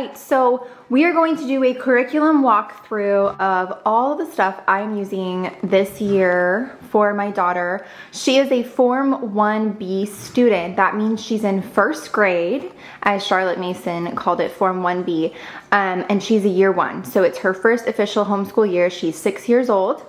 right, so we are going to do a curriculum walkthrough of all of the stuff I'm using this year for my daughter. She is a Form 1B student. That means she's in first grade, as Charlotte Mason called it, Form 1B, and she's a year one. So it's her first official homeschool year. She's 6 years old.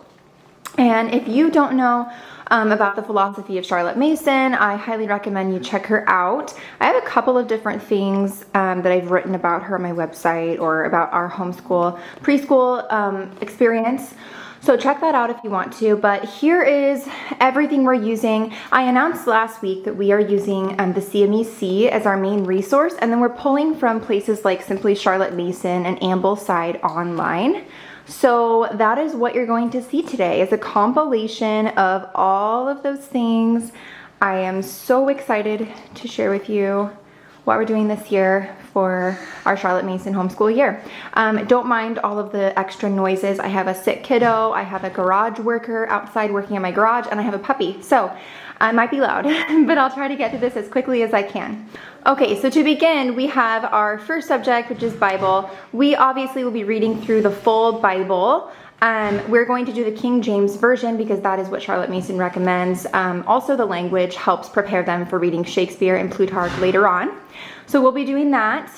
And if you don't know about the philosophy of Charlotte Mason, I highly recommend you check her out. I have a couple of different things that I've written about her on my website or about our homeschool preschool experience. So check that out if you want to. But here is everything we're using. I announced last week that we are using the CMEC as our main resource, and then we're pulling from places like Simply Charlotte Mason and Ambleside Online. So that is what you're going to see today, is a compilation of all of those things. I am so excited to share with you what we're doing this year for our Charlotte Mason homeschool year. Don't mind all of the extra noises. I have a sick kiddo, I have a garage worker outside working in my garage, and I have a puppy. So I might be loud, but I'll try to get to this as quickly as I can. Okay, so to begin, we have our first subject, which is Bible. We obviously will be reading through the full Bible. We're going to do the King James Version because that is what Charlotte Mason recommends. Also, the language helps prepare them for reading Shakespeare and Plutarch later on. So we'll be doing that.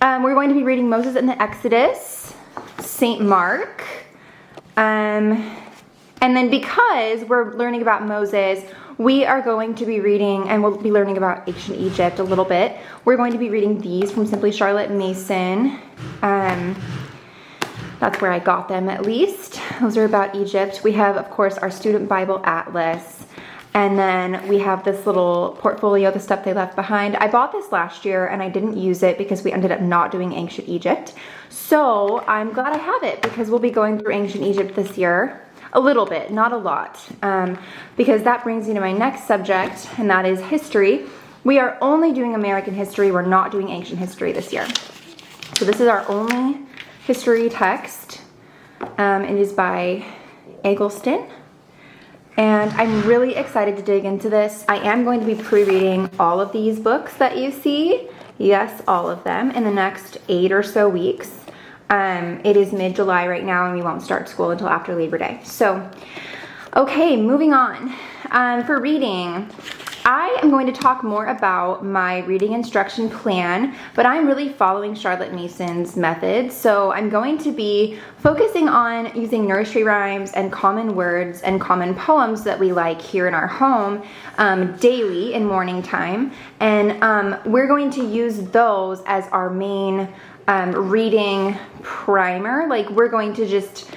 We're going to be reading Moses and the Exodus, St. Mark, and then because we're learning about Moses, we are going to be reading, and we'll be learning about ancient Egypt a little bit. We're going to be reading these from Simply Charlotte Mason. That's where I got them, at least. Those are about Egypt. We have, of course, our Student Bible Atlas. And then we have this little portfolio, the stuff they left behind. I bought this last year and I didn't use it because we ended up not doing ancient Egypt. So I'm glad I have it because we'll be going through ancient Egypt this year. A little bit, not a lot, because that brings me to my next subject, and that is history. We are only doing American history. We're not doing ancient history this year. So this is our only history text. It is by Eggleston, and I'm really excited to dig into this. I am going to be pre-reading all of these books that you see, yes, all of them, in the next 8 or so weeks. It is mid-July right now, and we won't start school until after Labor Day. So, okay, moving on. For reading, I am going to talk more about my reading instruction plan, but I'm really following Charlotte Mason's method. So I'm going to be focusing on using nursery rhymes and common words and common poems that we like here in our home daily in morning time. And we're going to use those as our main reading primer. Like, we're going to just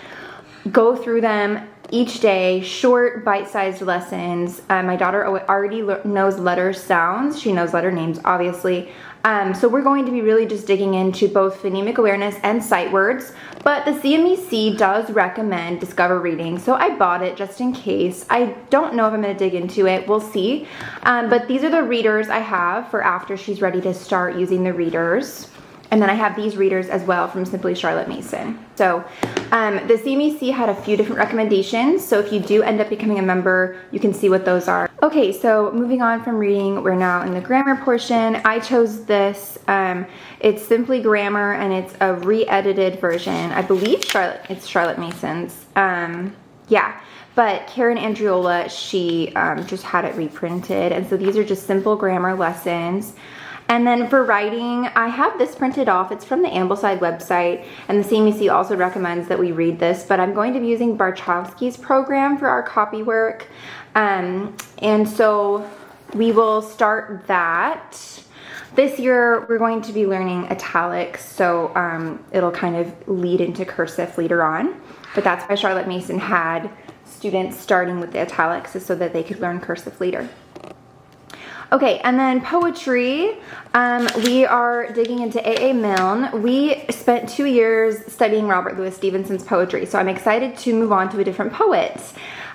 go through them each day, short bite-sized lessons. My daughter already knows letter sounds. She knows letter names, obviously. So we're going to be really just digging into both phonemic awareness and sight words, but the CMEC does recommend Discover Reading, so I bought it just in case. I don't know if I'm going to dig into it. We'll see. But these are the readers I have for after she's ready to start using the readers. And then I have these readers as well from Simply Charlotte Mason. So the CMEC had a few different recommendations. So if you do end up becoming a member, you can see what those are. Okay, so moving on from reading, we're now in the grammar portion. I chose this. It's Simply Grammar, and it's a re-edited version. I believe it's Charlotte Mason's. Yeah. But Karen Andriola, she just had it reprinted. And so these are just simple grammar lessons. And then for writing, I have this printed off. It's from the Ambleside website, and the CMEC also recommends that we read this, but I'm going to be using Barchowski's program for our copy work. And so we will start that. This year, we're going to be learning italics, so it'll kind of lead into cursive later on. But that's why Charlotte Mason had students starting with the italics, is so that they could learn cursive later. Okay, and then poetry, we are digging into A.A. Milne. We spent 2 years studying Robert Louis Stevenson's poetry, so I'm excited to move on to a different poet.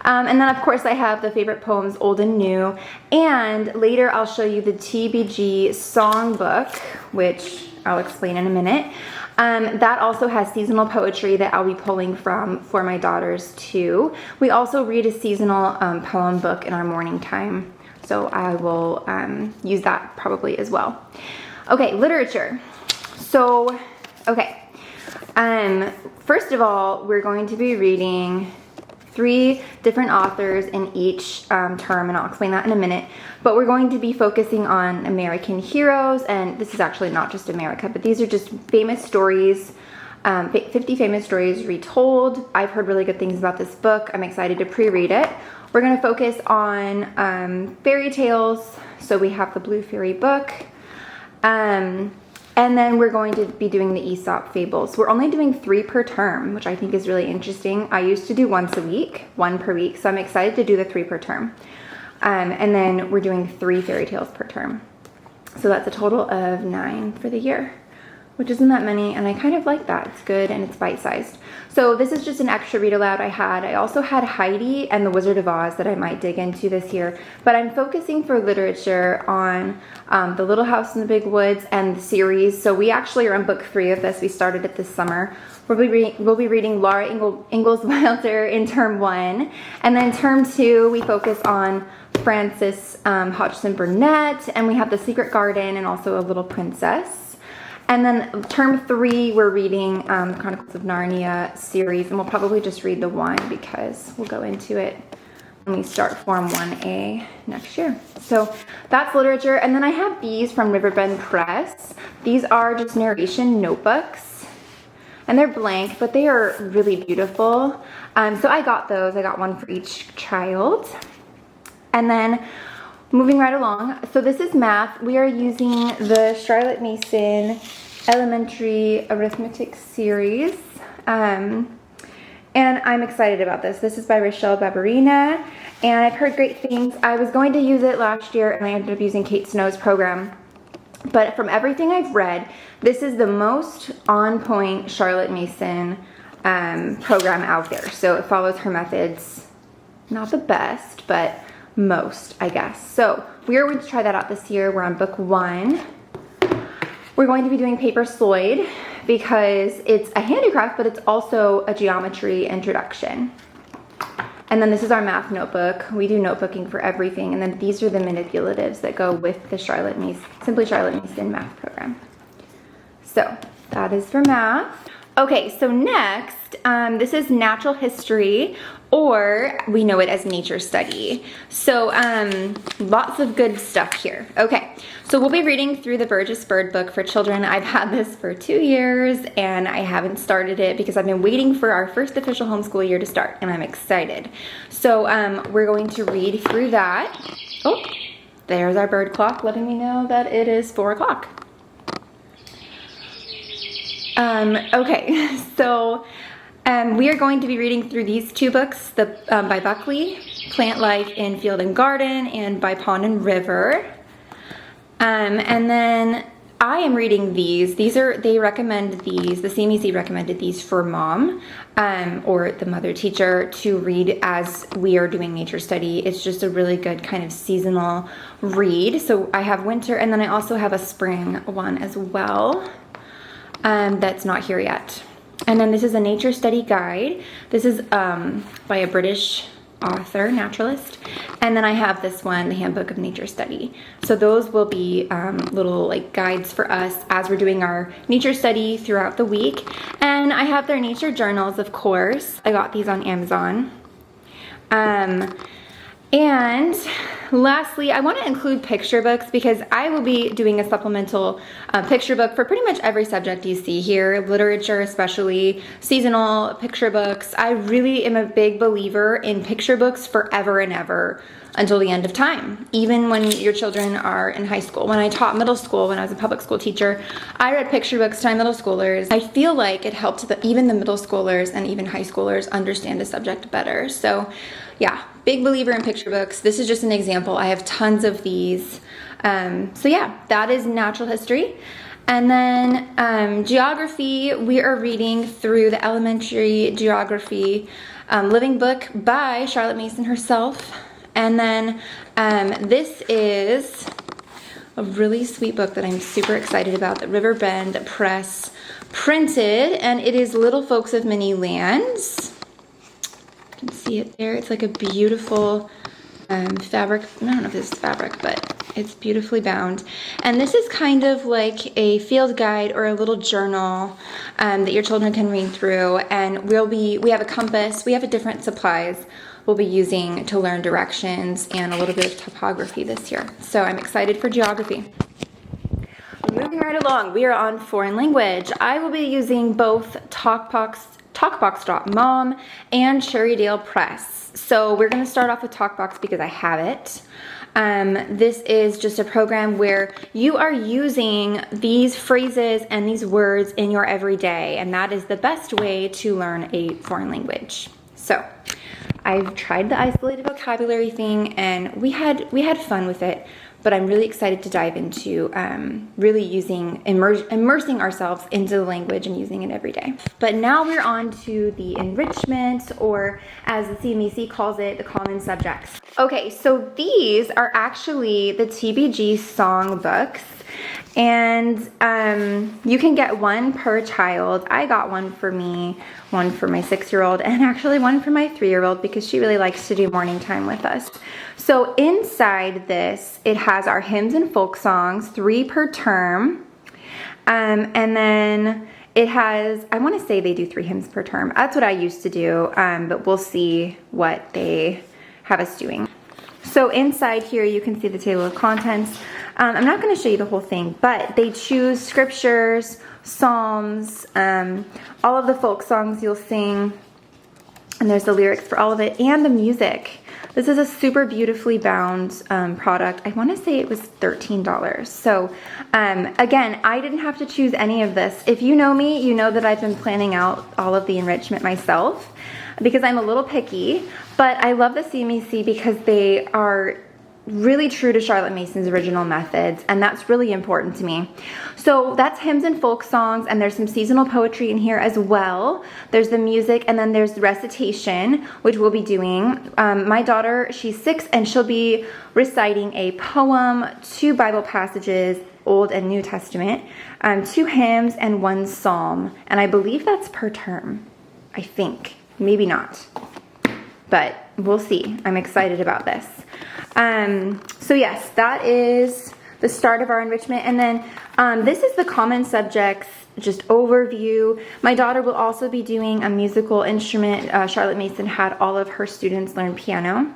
And then, of course, I have the favorite poems, old and new, and later I'll show you the TBG songbook, which I'll explain in a minute. That also has seasonal poetry that I'll be pulling from for my daughters, too. We also read a seasonal poem book in our morning time. So I will use that probably as well. Okay, literature. So Okay. First of all, we're going to be reading 3 different authors in each term, and I'll explain that in a minute. But we're going to be focusing on American heroes, and this is actually not just America, but these are just famous stories, 50 famous stories retold. I've heard really good things about this book. I'm excited to pre-read it. We're going to focus on fairy tales, so we have the Blue Fairy book. And then we're going to be doing the Aesop fables. We're only doing 3 per term, which I think is really interesting. I used to do once a week, 1 per week, so I'm excited to do the 3 per term. And then we're doing 3 fairy tales per term. So that's a total of 9 for the year, which isn't that many, and I kind of like that. It's good and it's bite-sized. So this is just an extra read aloud I had. I also had Heidi and the Wizard of Oz that I might dig into this year, but I'm focusing for literature on The Little House in the Big Woods and the series. So we actually are on book 3 of this. We started it this summer. We'll be reading Laura Ingalls Wilder in term 1, and then term 2 we focus on Frances Hodgson Burnett, and we have The Secret Garden and also A Little Princess. And then term 3, we're reading Chronicles of Narnia series, and we'll probably just read the 1 because we'll go into it when we start Form 1A next year. So that's literature. And then I have these from Riverbend Press. These are just narration notebooks, and they're blank, but they are really beautiful. So I got those. I got 1 for each child. And then moving right along, so this is math. We are using the Charlotte Mason Elementary Arithmetic Series, and I'm excited about this. This is by Rochelle Barberina, and I've heard great things. I was going to use it last year, and I ended up using Kate Snow's program, but from everything I've read, this is the most on-point Charlotte Mason program out there. So it follows her methods, not the best, but most, I guess. So we are going to try that out this year. We're on book 1. We're going to be doing Paper Sloyd because it's a handicraft, but it's also a geometry introduction. And then this is our math notebook. We do notebooking for everything. And then these are the manipulatives that go with the Simply Charlotte Mason math program. So that is for math. Okay, so next, this is natural history, or we know it as nature study. So lots of good stuff here. Okay, so we'll be reading through the Burgess Bird book for children. I've had this for 2 years, and I haven't started it because I've been waiting for our first official homeschool year to start, and I'm excited. So we're going to read through that. Oh, there's our bird clock letting me know that it is 4 o'clock. Okay, so we are going to be reading through these 2 books, by Buckley, Plant Life in Field and Garden, and by Pond and River. And then I am reading these. They recommend these, the CMEC recommended these for mom, or the mother teacher to read as we are doing nature study. It's just a really good kind of seasonal read. So I have winter, and then I also have a spring one as well. That's not here yet. And then this is a nature study guide. This is by a British author, naturalist. And then I have this one, the Handbook of Nature Study. So those will be little like guides for us as we're doing our nature study throughout the week. And I have their nature journals, of course. I got these on Amazon. And lastly, I want to include picture books because I will be doing a supplemental picture book for pretty much every subject you see here, literature especially, seasonal picture books. I really am a big believer in picture books forever and ever until the end of time, even when your children are in high school. When I taught middle school, when I was a public school teacher, I read picture books to my middle schoolers. I feel like it helped even the middle schoolers and even high schoolers understand the subject better. So yeah, big believer in picture books. This is just an example. I have tons of these. So yeah, that is natural history. And then geography, we are reading through the elementary geography living book by Charlotte Mason herself. And then this is a really sweet book that I'm super excited about that Riverbend Press printed, and it is Little Folks of Many Lands. You can see it there. It's like a beautiful fabric. I don't know if this is fabric, but It's beautifully bound. And this is kind of like a field guide or a little journal that your children can read through. And we have a compass, we have different supplies we'll be using to learn directions and a little bit of topography this year. So I'm excited for geography. Moving right along, we are on foreign language. I will be using both TalkBox.mom and Sherrydale Press. So we're going to start off with TalkBox because I have it. This is just a program where you are using these phrases and these words in your everyday, and that is the best way to learn a foreign language. So I've tried the isolated vocabulary thing, and we had fun with it, but I'm really excited to dive into really immersing ourselves into the language and using it every day. But now we're on to the enrichment, or as the CMEC calls it, the common subjects. Okay, so these are actually the TBG song books, and you can get one per child. I got one for me, one for my 6-year-old, and actually one for my 3-year-old because she really likes to do morning time with us. So inside this, it has our hymns and folk songs, 3 per term, and then it has, I want to say they do 3 hymns per term. That's what I used to do, but we'll see what they have us doing. So inside here, you can see the table of contents. I'm not going to show you the whole thing, but they choose scriptures, psalms, all of the folk songs you'll sing, and there's the lyrics for all of it, and the music. This is a super beautifully bound product. I want to say it was $13. So again, I didn't have to choose any of this. If you know me, you know that I've been planning out all of the enrichment myself because I'm a little picky, but I love the CMEC because they are really true to Charlotte Mason's original methods, and that's really important to me. So that's hymns and folk songs, and there's some seasonal poetry in here as well. There's the music, and then there's the recitation, which we'll be doing. My daughter, she's 6, and she'll be reciting a poem, 2 Bible passages, Old and New Testament, 2 hymns, and 1 psalm. And I believe that's per term. I think. Maybe not. But we'll see. I'm excited about this. So yes, that is the start of our enrichment. And then this is the common subjects, just overview. My daughter will also be doing a musical instrument. Charlotte Mason had all of her students learn piano.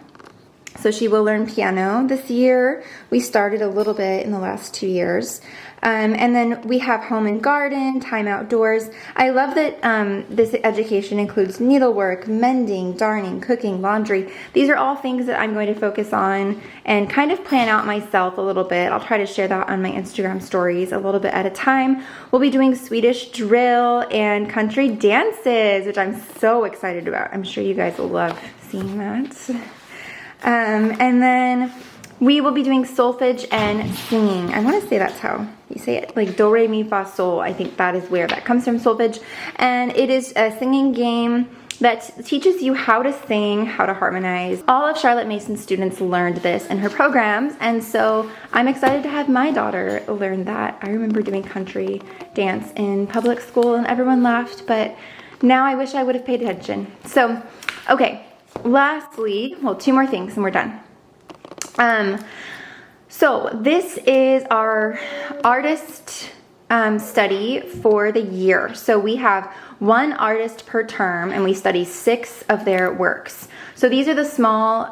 So she will learn piano this year. We started a little bit in the last 2 years. And then we have home and garden, time outdoors. I love that this education includes needlework, mending, darning, cooking, laundry. These are all things that I'm going to focus on and kind of plan out myself a little bit. I'll try to share that on my Instagram stories a little bit at a time. We'll be doing Swedish drill and country dances, which I'm so excited about. I'm sure you guys will love seeing that. And then we will be doing solfege and singing. I want to say that's how you say it, like do, re, mi, fa, sol. I think that is where that comes from, solfege. And it is a singing game that teaches you how to sing, how to harmonize. All of Charlotte Mason's students learned this in her programs, and so I'm excited to have my daughter learn that. I remember doing country dance in public school and everyone laughed, but now I wish I would have paid attention. So, okay, lastly, well, 2 more things and we're done. So this is our artist study for the year. So we have 1 artist per term, and we study 6 of their works. So these are the small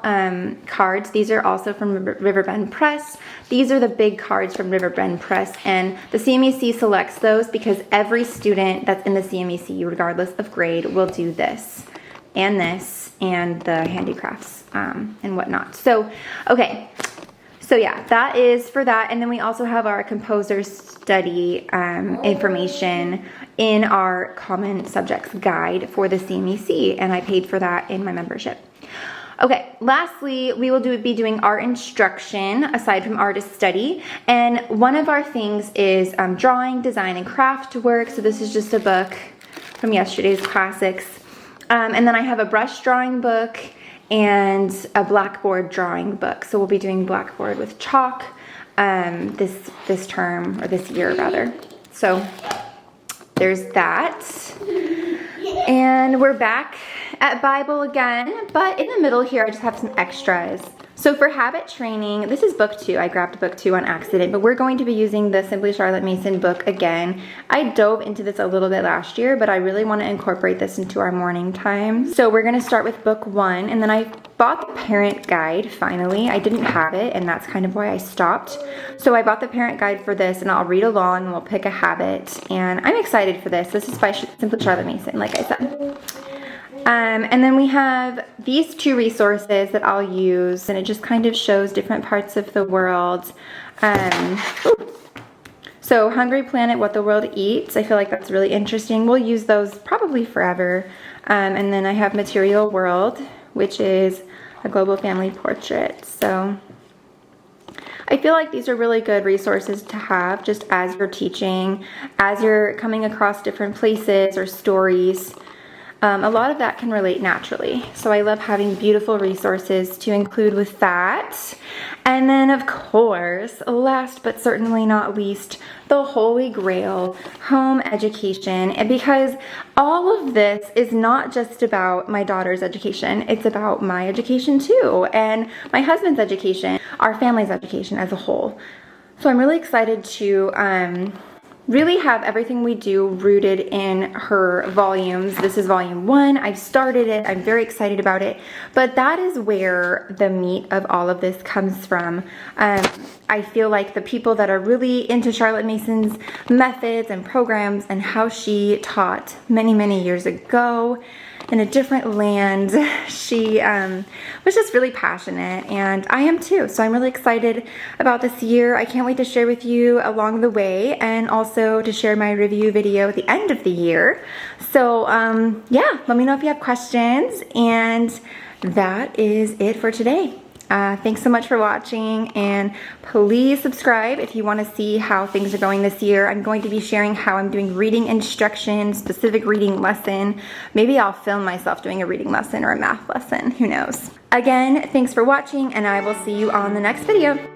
cards. These are also from Riverbend Press. These are the big cards from Riverbend Press, and the CMEC selects those because every student that's in the CMEC, regardless of grade, will do this and the handicrafts and whatnot. So, okay. So yeah, that is for that. And then we also have our composer study information in our common subjects guide for the CMEC, and I paid for that in my membership. Okay, lastly, we will be doing art instruction aside from artist study, and one of our things is drawing, design, and craft work. So this is just a book from yesterday's classics. And then I have a brush drawing book and a blackboard drawing book. So we'll be doing blackboard with chalk this term, or this year rather. So there's that. And we're back at Bible again, but in the middle here I just have some extras. So for habit training, this is book 2. I grabbed book 2 on accident, but we're going to be using the Simply Charlotte Mason book again. I dove into this a little bit last year, but I really want to incorporate this into our morning time. So we're going to start with book 1, and then I bought the parent guide finally. I didn't have it, and that's kind of why I stopped. So I bought the parent guide for this, and I'll read along and we'll pick a habit. And I'm excited for this. This is by Simply Charlotte Mason, like I said. And then we have these 2 resources that I'll use, and it just kind of shows different parts of the world. So Hungry Planet, What the World Eats. I feel like that's really interesting. We'll use those probably forever. And then I have Material World, which is a global family portrait. So I feel like these are really good resources to have just as you're teaching, as you're coming across different places or stories. A lot of that can relate naturally. So I love having beautiful resources to include with that. And then of course, last but certainly not least, the Holy Grail, home education. And because all of this is not just about my daughter's education, it's about my education too, and my husband's education, our family's education as a whole. So I'm really excited to really have everything we do rooted in her volumes. This is volume 1. I've started it. I'm very excited about it. But that is where the meat of all of this comes from. I feel like the people that are really into Charlotte Mason's methods and programs and how she taught many, many years ago in a different land, she was just really passionate, and I am too. So I'm really excited about this year. I can't wait to share with you along the way, and also to share my review video at the end of the year. So yeah, let me know if you have questions, and that is it for today. Thanks so much for watching, and please subscribe if you want to see how things are going this year. I'm going to be sharing how I'm doing reading instruction, specific reading lesson. Maybe I'll film myself doing a reading lesson or a math lesson, who knows. Again, thanks for watching, and I will see you on the next video.